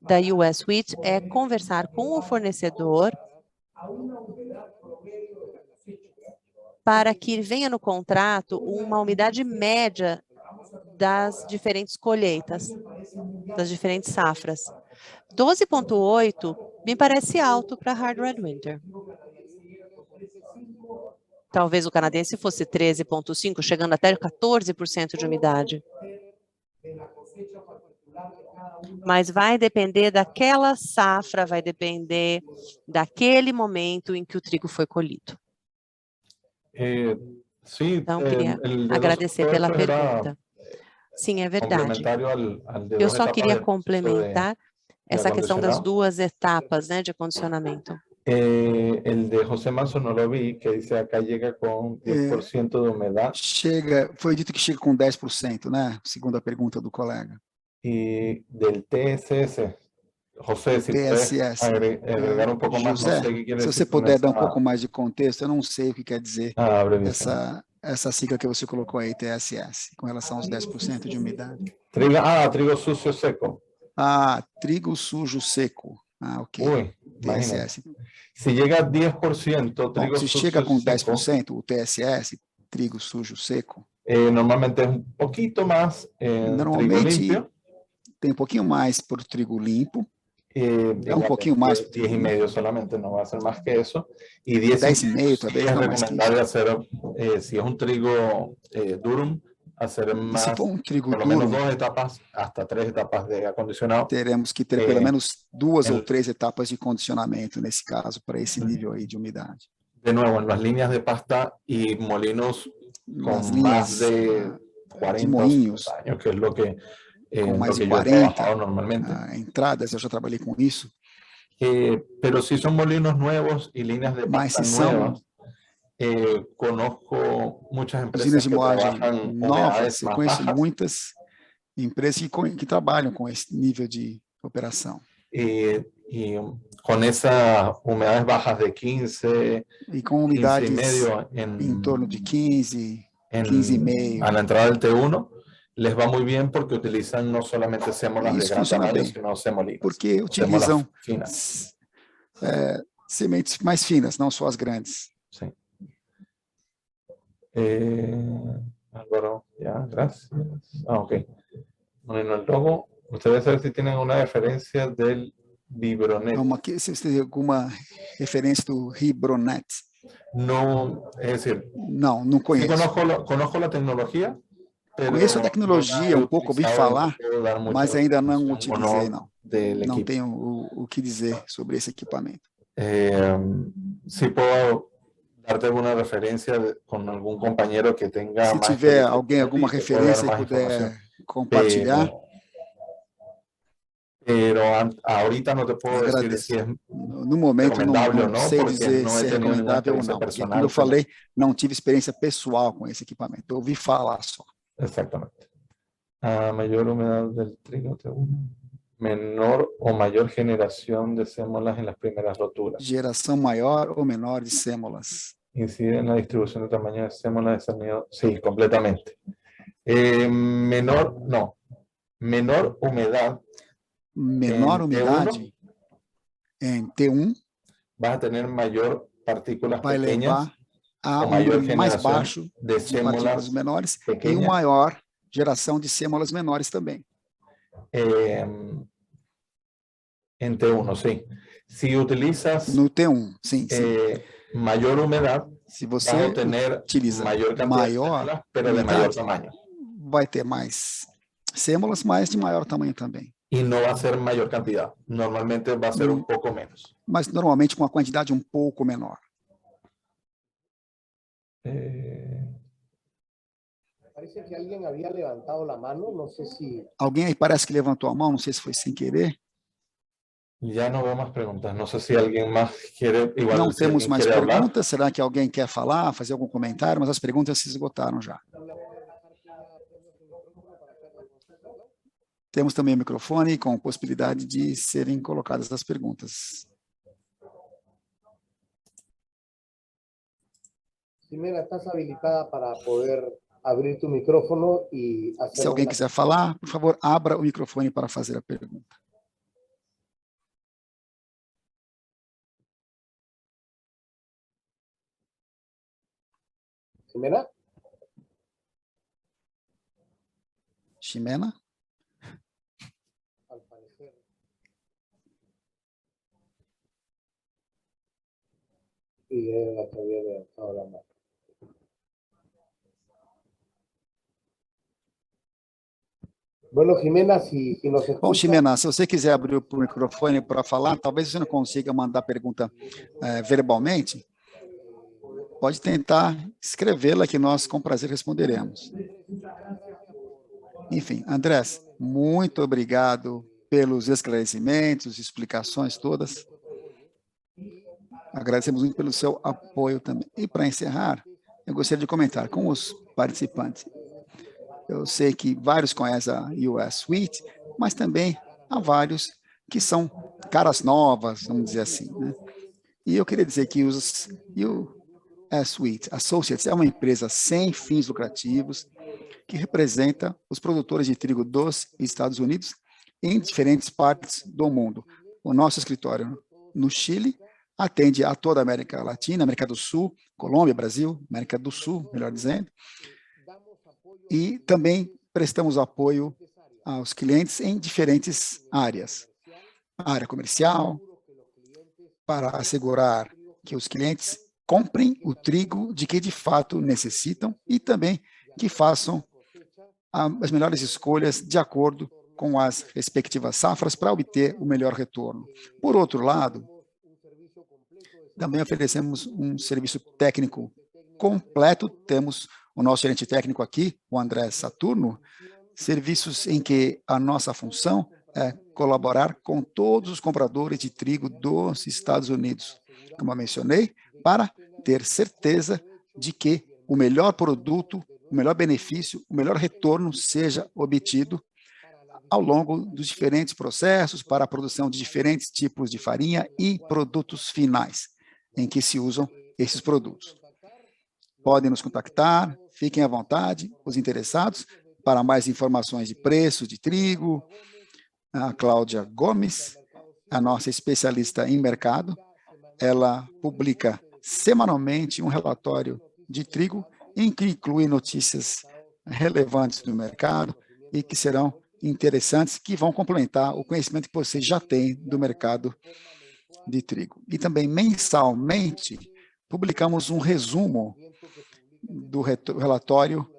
da US Wheat é conversar com o fornecedor para que venha no contrato uma umidade média das diferentes colheitas, das diferentes safras. 12,8 me parece alto para Hard Red Winter. Talvez o canadense fosse 13,5, chegando até 14% de umidade. Mas vai depender daquela safra, vai depender daquele momento em que o trigo foi colhido. Então, queria agradecer pela pergunta. Sim, é verdade. Eu só queria complementar essa questão das 2 etapas, né, de acondicionamento. El de José Manso no lo vi, que dice acá llega con 10% de humedad. Foi dito que chega com 10%, né? Segundo a pergunta do colega. Y del TSS, José, si puedes agregar un poco más, no José, sé qué quiere se decir você con puder dar um esa pouco mais de contexto, eu não sei o que quer dizer abreviación. essa sigla que você colocou aí, TSS, com relação aos 10% de umidade. Trigo sucio seco. Trigo sujo seco. Ok. Uy, TSS. Se chega a 10%, trigo se sucio chega com seco, 10%, o TSS, trigo sujo seco, normalmente es un poquito más trigo normalmente limpio. tem um pouquinho mais por trigo limpo. Digamos, un poquito más. 10,5 solamente, no va a ser más que eso. Y 10,5 talvez es não mais que recomendable hacer, si es un trigo durum, hacer más, se for um trigo por lo duro, menos 2 etapas, hasta 3 etapas de acondicionado. teremos que ter pelo menos 2 ou 3 etapas de condicionamento nesse caso, para esse nível aí de umidade. De nuevo, en las líneas de pasta y molinos Nas con linhas más de 40 de moinhos, años, que es lo que com mais lo que de yo he 40 trabajado normalmente. entradas, eu já trabalhei com isso. Pero si son molinos nuevos y líneas de pasta nuevas, conozco muchas Usinas empresas de que moagem trabajan novas, humedades eu más conheço bajas muitas empresas que trabalham com esse nível de operação. y con esas humedades bajas de 15, E com 15 y umidades medio em torno de 15, 15,5. a la entrada del T1, les va muy bien porque utilizan no solamente sémolas de Isso gran funciona tamaño, bem, sino semolinas. porque utilizam Sémolas finas. sementes mais finas, não só as grandes. Sí. Álvaro, ya, gracias. Ok. Bueno, el logo, ustedes saben si tienen una referencia del Vibronet. Aqui, se você tem alguma referência do Ribronet. No, es decir, Não sí conheço. conozco la tecnología, pero Conheço a tecnologia, um pouco ouvi falar, mas ainda não utilizei, não. Del Não equipo. tenho o que dizer sobre esse equipamento. Si puedo darte alguna referencia con algún compañero que tenga Se más tiver experiencia alguém, que alguma yo y te puedo dar referência e más información. puder compartilhar, Pero ahorita no te puedo decir agradeço. si es No momento, recomendable o não no, sei porque dizer no he se é tenido ninguna recomendável ou experiencia não, porque, como personal eu con falei, não tive experiência pessoal com esse equipamento. Eu ouvi falar só. Exactamente. A mayor humedad del trigo, menor o mayor generación de sémolas en las primeras roturas. Geração maior ou menor de sêmolas. Incide en la distribución de tamaño de sémolas de sonido. Sí, completamente. Menor humedad. Menor En umidade em T1 vas a tener mayor partículas vai pequeñas levar a o um mayor número mais generación baixo de de partículas sémolas menores e pequeñas. uma maior geração de sêmolas menores também. En T1, sí. Si utilizas No T1, sim. mayor humedad, Se vas a você obtener utiliza mayor cantidad de maior sémolas, pero de mayor umidade, tamaño. vai ter mais sêmolas, mas de maior tamanho também. Y no va a ser mayor cantidad. Normalmente va a ser un poco menos. Mas normalmente com uma quantidade um pouco menor. Parece que alguien había levantado la mano, no sé si... Alguém aí parece que levantou a mão, não sei se foi sem querer. Ya no veo más preguntas. No sé si alguien más quiere, igual Não si temos alguien mais quiere hablar. perguntas. Será que alguém quer falar, fazer algum comentário? Mas as perguntas se esgotaram já. Temos também o microfone com possibilidade de serem colocadas as perguntas. Ximena, estás habilitada para poder abrir tu micrófono y hacer... Se alguém quiser falar, por favor, abra o microfone para fazer a pergunta. Ximena? Ximena? Al parecer. Y era la que había levantado la mano. Bueno, Ximena, si nos escucha... Bom, Ximena, se você quiser abrir o microfone para falar, talvez você não consiga mandar pergunta verbalmente, pode tentar escrevê-la que nós, com prazer, responderemos. Enfim, Andrés, muito obrigado pelos esclarecimentos, explicações todas. Agradecemos muito pelo seu apoio também. E, para encerrar, eu gostaria de comentar com os participantes. Eu sei que vários conhecem a US Suite, mas também há vários que são caras novas, vamos dizer assim, né? E eu queria dizer que os US Suite Associates é uma empresa sem fins lucrativos que representa os produtores de trigo dos Estados Unidos em diferentes partes do mundo. O nosso escritório no Chile atende a toda a América Latina, América do Sul, Colômbia, Brasil, América do Sul, melhor dizendo, e também prestamos apoio aos clientes em diferentes áreas. A área comercial, para assegurar que os clientes comprem o trigo de que de fato necessitam e também que façam as melhores escolhas de acordo com as respectivas safras para obter o melhor retorno. Por outro lado, também oferecemos um serviço técnico completo, temos o nosso gerente técnico aqui, o André Saturno, serviços em que a nossa função é colaborar com todos os compradores de trigo dos Estados Unidos, como eu mencionei, para ter certeza de que o melhor produto, o melhor benefício, o melhor retorno seja obtido ao longo dos diferentes processos para a produção de diferentes tipos de farinha e produtos finais em que se usam esses produtos. Podem nos contactar, fiquem à vontade, os interessados, para mais informações de preço de trigo. A Cláudia Gomes, a nossa especialista em mercado, ela publica semanalmente um relatório de trigo em que inclui notícias relevantes do mercado e que serão interessantes, que vão complementar o conhecimento que você já tem do mercado de trigo. E também, mensalmente, publicamos um resumo do relatório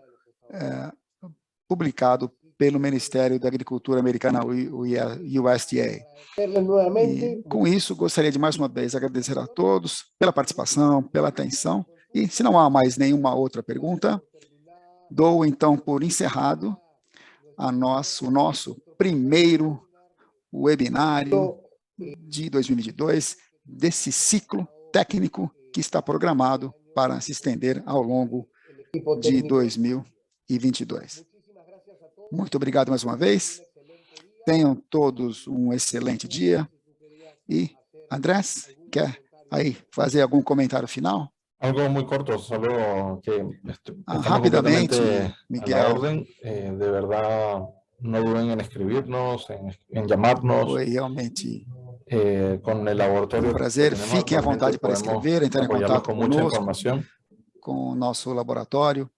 publicado pelo Ministério da Agricultura americana, o USDA. E, com isso, gostaria de mais uma vez agradecer a todos pela participação, pela atenção. E, se não há mais nenhuma outra pergunta, dou então por encerrado o nosso primeiro webinário de 2022, desse ciclo técnico que está programado para se estender ao longo de 2022. Muito obrigado mais uma vez. Tenham todos um excelente dia. E, Andrés, quer aí fazer algum comentário final? Algo muy corto, solo que estamos Rapidamente, completamente a la Miguel, orden. De verdad, no duden en escribirnos, en llamarnos. foi realmente Con el laboratorio prazer. que tenemos Fiquem à vontade actualmente, para podemos escrever, entrar em apoyarlos contato con mucha conosco, información. com o nosso laboratório,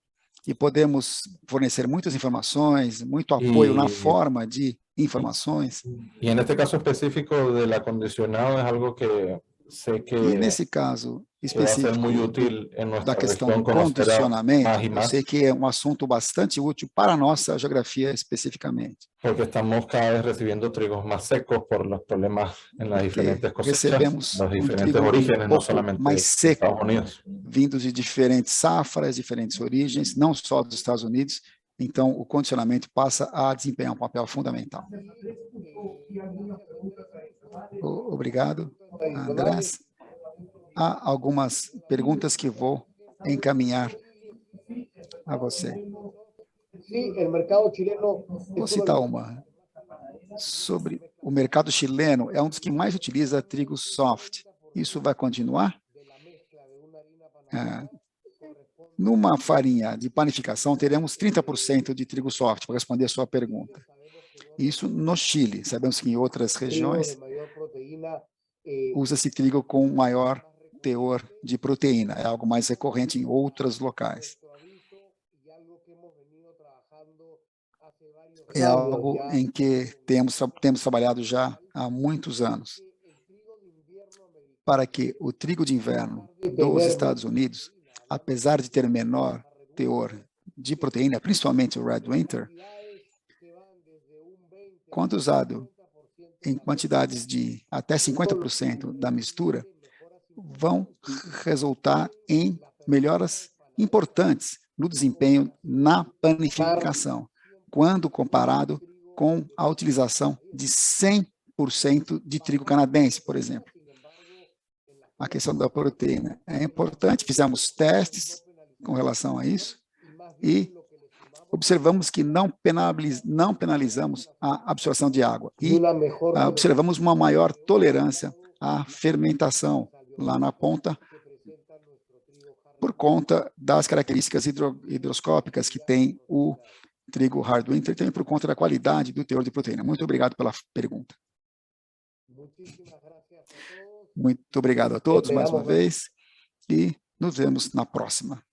e podemos fornecer muitas informações, muito apoio na forma de informações. Y en este caso específico del acondicionado es algo que sé que E nesse caso va a ser muy específico útil en da nuestra questão región do conocer condicionamento, más y eu más, sei que é um assunto bastante útil para a nossa geografia especificamente. porque estamos cada vez recibiendo trigos más secos por los problemas en las Porque diferentes cosechas, recebemos los diferentes trigo orígenes, no pouco solamente mais de seco, Estados Unidos. vindos de diferentes safras, diferentes origens, não só dos Estados Unidos. Então, o condicionamento passa a desempenhar um papel fundamental. Obrigado, Andrés. Há algumas perguntas que vou encaminhar a você. Vou citar uma. Sobre o mercado chileno, é um dos que mais utiliza trigo soft. Isso vai continuar? Numa farinha de panificação, teremos 30% de trigo soft, para responder a sua pergunta. Isso no Chile. Sabemos que em outras regiões usa-se trigo com maior teor de proteína. É algo mais recorrente em outros locais. É algo em que temos trabalhado já há muitos anos, para que o trigo de inverno dos Estados Unidos, apesar de ter menor teor de proteína, principalmente o Red Winter, quando usado em quantidades de até 50% da mistura, vão resultar em melhoras importantes no desempenho na panificação, quando comparado com a utilização de 100% de trigo canadense, por exemplo. A questão da proteína é importante, fizemos testes com relação a isso e observamos que não penalizamos a absorção de água e observamos uma maior tolerância à fermentação lá na ponta por conta das características higroscópicas que tem o trigo Hard Winter e também por conta da qualidade do teor de proteína. Muito obrigado pela pergunta. Muito obrigado a todos mais uma vez e nos vemos na próxima.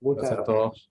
Gracias a todos.